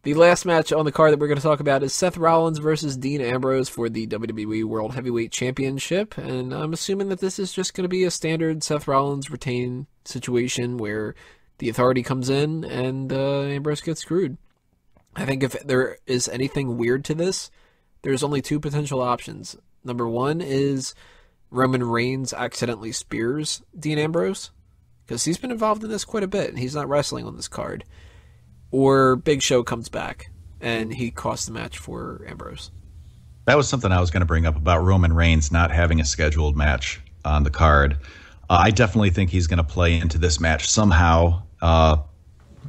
The last match on the card that we're going to talk about is Seth Rollins versus Dean Ambrose for the WWE World Heavyweight Championship, and I'm assuming that this is just going to be a standard Seth Rollins retain situation where the Authority comes in and Ambrose gets screwed. I think if there is anything weird to this, there's only two potential options. Number one is Roman Reigns accidentally spears Dean Ambrose, because he's been involved in this quite a bit, and he's not wrestling on this card. Or Big Show comes back, and he costs the match for Ambrose. That was something I was going to bring up about Roman Reigns not having a scheduled match on the card. I definitely think he's going to play into this match somehow,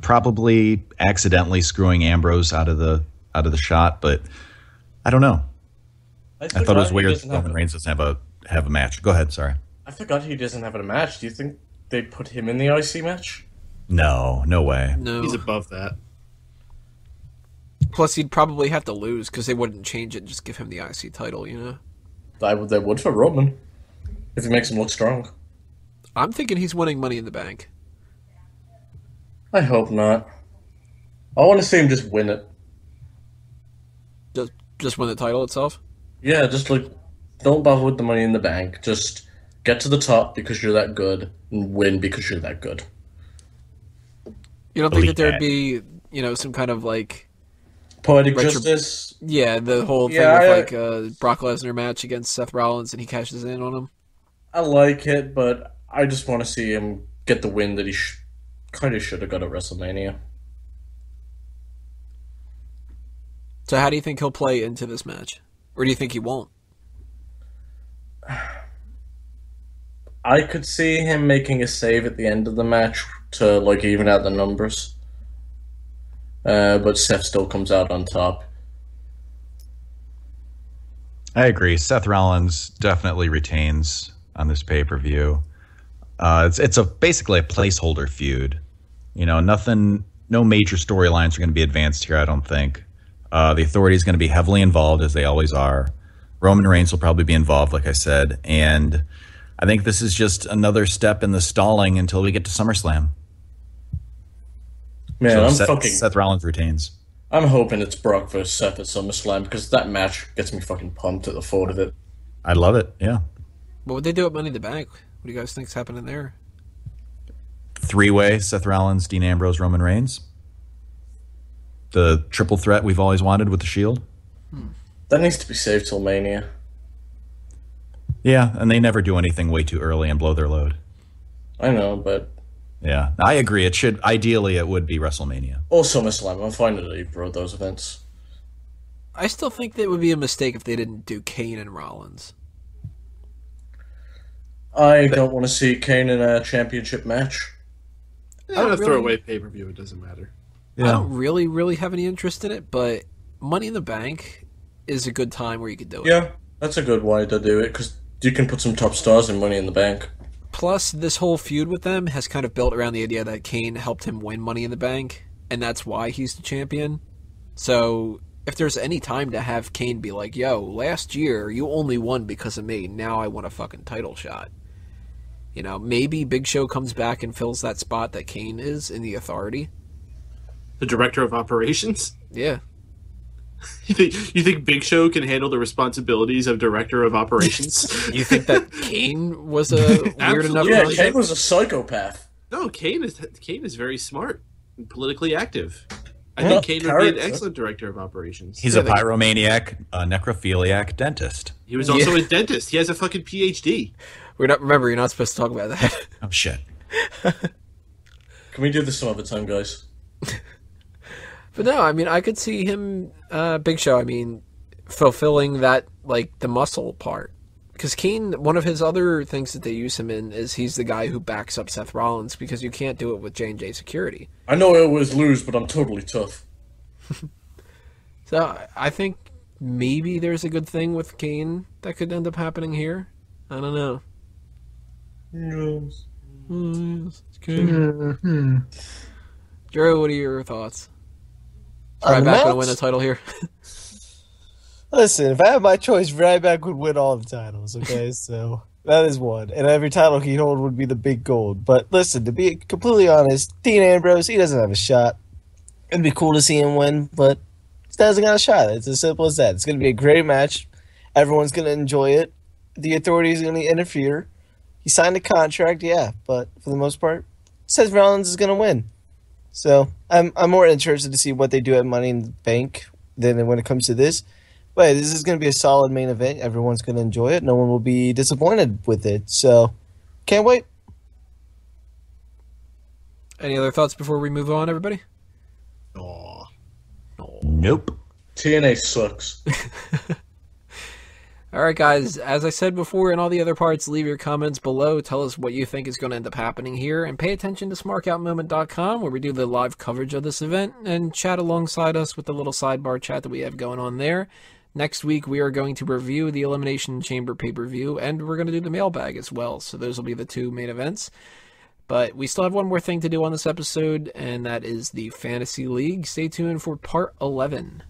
probably accidentally screwing Ambrose out of the shot, but I don't know. I thought it was weird that Roman Reigns doesn't have a match. Go ahead, sorry. I forgot he doesn't have a match. Do you think they put him in the IC match? No way. No. He's above that. Plus, he'd probably have to lose because they wouldn't change it and just give him the IC title, you know? They would for Roman, if it makes him look strong. I'm thinking he's winning Money in the Bank. I hope not. I want to see him just win it. Just win the title itself? Yeah, just don't bother with the Money in the Bank. Just get to the top because you're that good, and win because you're that good. You don't think that there'd be, some kind of poetic justice? Yeah, the whole thing with Brock Lesnar match against Seth Rollins and he cashes in on him? I like it, but I just want to see him get the win that he kind of should have got at WrestleMania. So how do you think he'll play into this match? Or do you think he won't? I could see him making a save at the end of the match to even out the numbers. But Seth still comes out on top. I agree. Seth Rollins definitely retains on this pay-per-view. It's basically a placeholder feud. No major storylines are going to be advanced here, I don't think. The Authority is going to be heavily involved, as they always are. Roman Reigns will probably be involved, like I said. And I think this is just another step in the stalling until we get to SummerSlam. Man, so Seth Rollins retains. I'm hoping it's Brock versus Seth at SummerSlam because that match gets me fucking pumped at the thought of it. I love it, yeah. What would they do at Money in the Bank? What do you guys think's happening there? Three-way, Seth Rollins, Dean Ambrose, Roman Reigns. The triple threat we've always wanted with the Shield. That needs to be saved till Mania. Yeah, and they never do anything way too early and blow their load. I know, but... Yeah, I agree. Ideally, it would be WrestleMania. Or SummerSlam. I'm fine with either of those events. I still think that it would be a mistake if they didn't do Kane and Rollins. I don't want to see Kane in a championship match. I don't throw away pay-per-view. It doesn't matter. Yeah. I don't really have any interest in it, but Money in the Bank is a good time where you could do it. Yeah, that's a good way to do it, because you can put some top stars in Money in the Bank. Plus, this whole feud with them has kind of built around the idea that Kane helped him win Money in the Bank, and that's why he's the champion. So, if there's any time to have Kane be like, yo, last year you only won because of me, now I want a fucking title shot. Maybe Big Show comes back and fills that spot that Kane is in the Authority. The director of operations? Yeah. You think Big Show can handle the responsibilities of director of operations? You think that Kane was a weird enough? Yeah, Kane was a psychopath. No, Kane is very smart and politically active. I think Kane would be an excellent director of operations. He's a pyromaniac, a necrophiliac dentist. He was also a dentist. He has a fucking PhD. Remember, you're not supposed to talk about that. Oh, shit. Can we do this some other time, guys? But no, I could see him, Big Show, fulfilling that, the muscle part. Because Kane, one of his other things that they use him in is he's the guy who backs up Seth Rollins because you can't do it with J&J Security. I know I always lose, but I'm totally tough. So I think maybe there's a good thing with Kane that could end up happening here. I don't know. Yes. Drew, what are your thoughts? Ryback would win the title here. Listen, if I had my choice, Ryback would win all the titles, okay? So that is one. And every title he'd hold would be the big gold. But listen, to be completely honest, Dean Ambrose, he doesn't have a shot. It'd be cool to see him win, but he hasn't got a shot. It's as simple as that. It's going to be a great match. Everyone's going to enjoy it. The authorities are going to interfere. He signed a contract, yeah, but for the most part, Seth Rollins is going to win. So I'm more interested to see what they do at Money in the Bank than when it comes to this. But this is going to be a solid main event. Everyone's going to enjoy it. No one will be disappointed with it. So can't wait. Any other thoughts before we move on, everybody? Aw. Nope. TNA sucks. All right, guys, as I said before in all the other parts, leave your comments below. Tell us what you think is going to end up happening here. And pay attention to smarkoutmoment.com, where we do the live coverage of this event, and chat alongside us with the little sidebar chat that we have going on there. Next week, we are going to review the Elimination Chamber pay-per-view, and we're going to do the mailbag as well. So those will be the two main events. But we still have one more thing to do on this episode, and that is the Fantasy League. Stay tuned for part 11.